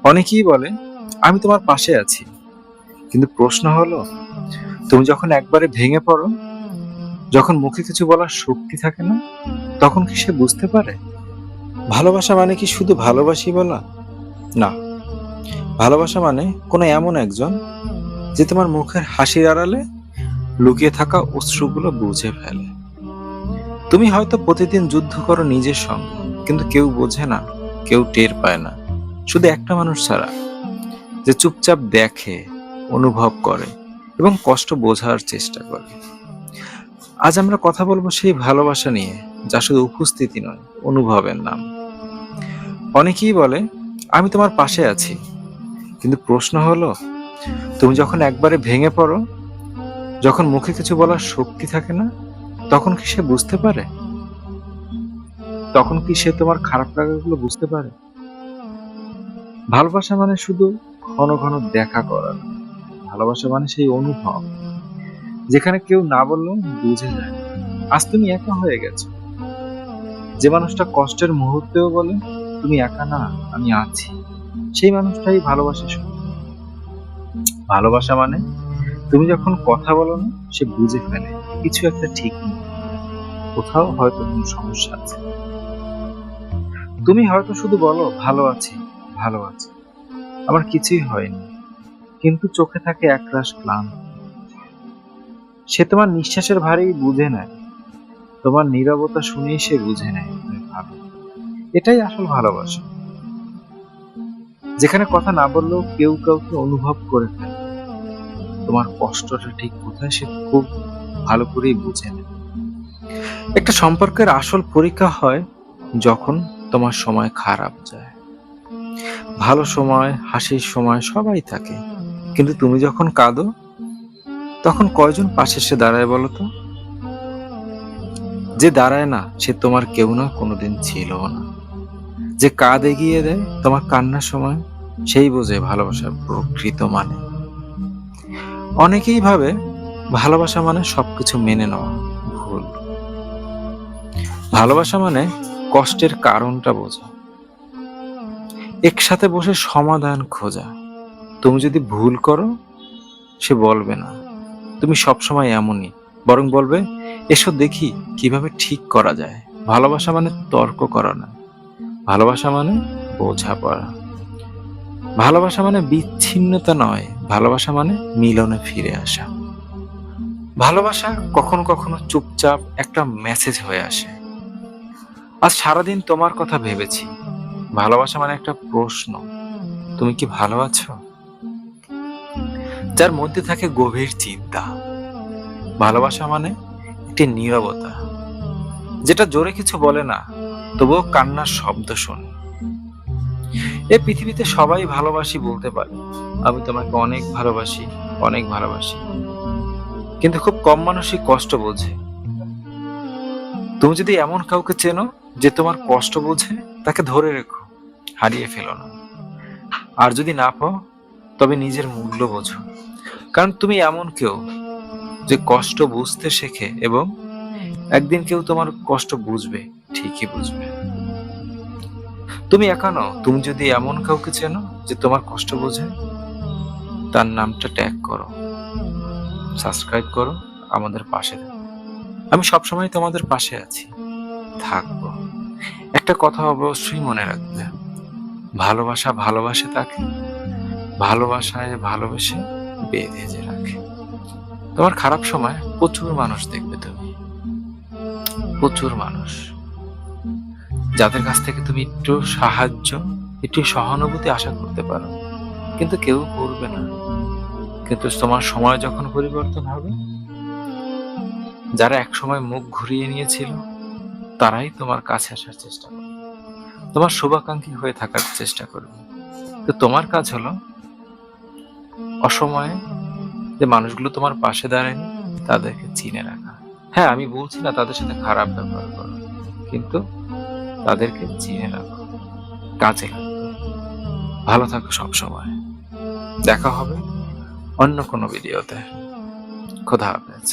অনেকেই বলে আমি তোমার পাশে আছি, কিন্তু প্রশ্ন হলো তুমি যখন একবারে ভেঙে পড়ো, যখন মুখে কিছু বলার শক্তি থাকে না, তখন কি সে বুঝতে পারে? ভালোবাসা মানে কি শুধু ভালোবাসি বলা? না, ভালোবাসা মানে কোনো এমন একজন যে তোমার মুখের হাসির আড়ালে লুকিয়ে থাকা অশ্রুগুলো বুঝে ফেলে। তুমি হয়তো প্রতিদিন যুদ্ধ করো নিজের সঙ্গে, কিন্তু কেউ বোঝে না, কেউ টের পায় না, শুধু একটা মানুষ ছাড়া, যে চুপচাপ দেখে, অনুভব করে এবং কষ্ট বোঝার চেষ্টা করে। আজ আমরা কথা বলবো সেই ভালোবাসা নিয়ে, যা শুধু উপস্থিতি নয়, অনুভবের নাম। অনেকেই বলে আমি তোমার পাশে আছি, কিন্তু প্রশ্ন হলো তুমি যখন একবারে ভেঙে পড়ো, যখন মুখে কিছু বলার শক্তি থাকে না, তখন কি সে বুঝতে পারে? তখন কি সে তোমার খারাপ লাগাগুলো বুঝতে পারে? ভালোবাসা মানে শুধু ঘন ঘন দেখা করা না। ভালোবাসা মানে সেই অনুভব যেখানে কেউ না বললেও বুঝে যায় আজ তুমি একা হয়ে গেছো। যে মানুষটা কষ্টের মুহূর্তেও বলে তুমি একা না, আমি আছি, সেই মানুষটাই ভালোবাসে সত্যি। ভালোবাসা মানে তুমি যখন কথা বলো না, সে বুঝে ফেলে কিছু একটা ঠিক নেই, কোথাও হয়তো কোনো সমস্যা আছে। তুমি হয়তো শুধু বলো ভালো আছি, ভালো আছি, আমার কিছুই হয়নি, কিন্তু চোখে থাকে একরাশ ক্লান্ত। সে তোমার নিঃশ্বাসের ভারী বুঝে নেয়, তোমার নীরবতা শুনেই সে বুঝে নেয় তুমি ভালো। এটাই আসল ভালোবাসা, যেখানে কথা না বললেও কেউ কাউকে অনুভব করে ফেলে তোমার কষ্টটা ঠিক কোথায়, সে খুব ভালো করেই বুঝে নেয়। একটা সম্পর্কের আসল পরীক্ষা হয় যখন তোমার সময় খারাপ যায়। ভালো সময়, হাসির সময় সবাই থাকে, কিন্তু তুমি যখন কাঁদো, তখন কয়জন পাশে এসে দাঁড়ায় বলো তো? যে দাঁড়ায় না সে তোমার কেউ না, কোনোদিন ছিল না। যে কাঁধ এগিয়ে দেয় তোমার কান্নার সময়, সেই বোঝে ভালোবাসার প্রকৃত মানে। অনেকেই ভাবে ভালোবাসা মানে সবকিছু মেনে নেওয়া। ভুল। ভালোবাসা মানে কষ্টের কারণটা বোঝা, একসাথে বসে সমাধান খোঁজা। তুমি যদি ভুল করো, সে বলবে না তুমি সবসময় এমনই, বরং বলবে এসো দেখি কিভাবে ঠিক করা যায়। ভালোবাসা মানে তর্ক করা না, ভালোবাসা মানে বোঝাপড়া। ভালোবাসা মানে বিচ্ছিন্নতা নয়, ভালোবাসা মানে মিলনে ফিরে আসা। ভালোবাসা কখনো কখনো চুপচাপ একটা মেসেজ হয়ে আসে, আজ সারাদিন তোমার কথা ভেবেছি। ভালোবাসা মানে একটা প্রশ্ন, তুমি কি ভালো আছো, যার মধ্যে থাকে গভীর চিন্তা। ভালোবাসা মানে একটি নীরবতা, যেটা জোরে কিছু বলে না, তবুও কান্নার শব্দ শোনে। এই পৃথিবীতে সবাই ভালোবাসি বলতে পারে, আমি তোমাকে অনেক ভালোবাসি, অনেক ভালোবাসি, কিন্তু খুব কম মানুষই কষ্ট বোঝে। তুমি যদি এমন কাউকে চেনো যে তোমার কষ্ট বোঝে, তাকে ধরে রেখো, হারিয়ে ফেলো না। আর যদি না পাও, তবে নিজের মূল্য বোঝো, কারণ তুমি এমন কেউ যে কষ্ট বুঝতে শেখে, এবং একদিন কেউ তোমার কষ্ট বুঝবে, ঠিকই বুঝবে। তুমি একা নও, তুমি যদি এমন কাউকে চেনো যে তোমার কষ্ট বোঝে, তার নামটা ট্যাগ করো, সাবস্ক্রাইব করো, আমাদের পাশে থাকো। আমি সবসময় তোমাদের পাশে আছি, থাকবো। একটা কথা অবশ্যই মনে রাখবে, ভালোবাসা ভালোবাসে তাকে, ভালোবাসায় ভালোবেসে বেঁধে যে রাখে। তোমার খারাপ সময় প্রচুর মানুষ দেখবে তুমি, প্রচুর মানুষ, যাদের কাছ থেকে তুমি একটু সাহায্য, একটু সহানুভূতি আশা করতে পারো, কিন্তু কেউ করবে না। কিন্তু তোমার সময় যখন পরিবর্তন হবে, যারা একসময় মুখ ঘুরিয়ে নিয়েছিল, তারাই তোমার কাছে আসার চেষ্টা করবে, তোমার শুভাকাঙ্ক্ষী হয়ে থাকার চেষ্টা করবে। তো তোমার কাজ হলো অসময়ে যে মানুষগুলো তোমার পাশে দাঁড়ায়নি, তাদেরকে চিনে রাখা। হ্যাঁ, আমি বলছি না তাদের সাথে খারাপ ব্যবহার করো, কিন্তু তাদেরকে চিনে রাখো, কাজে লাগো। ভালো থাকো সবসময়। দেখা হবে অন্য কোনো ভিডিওতে। খোদা হাফেজ।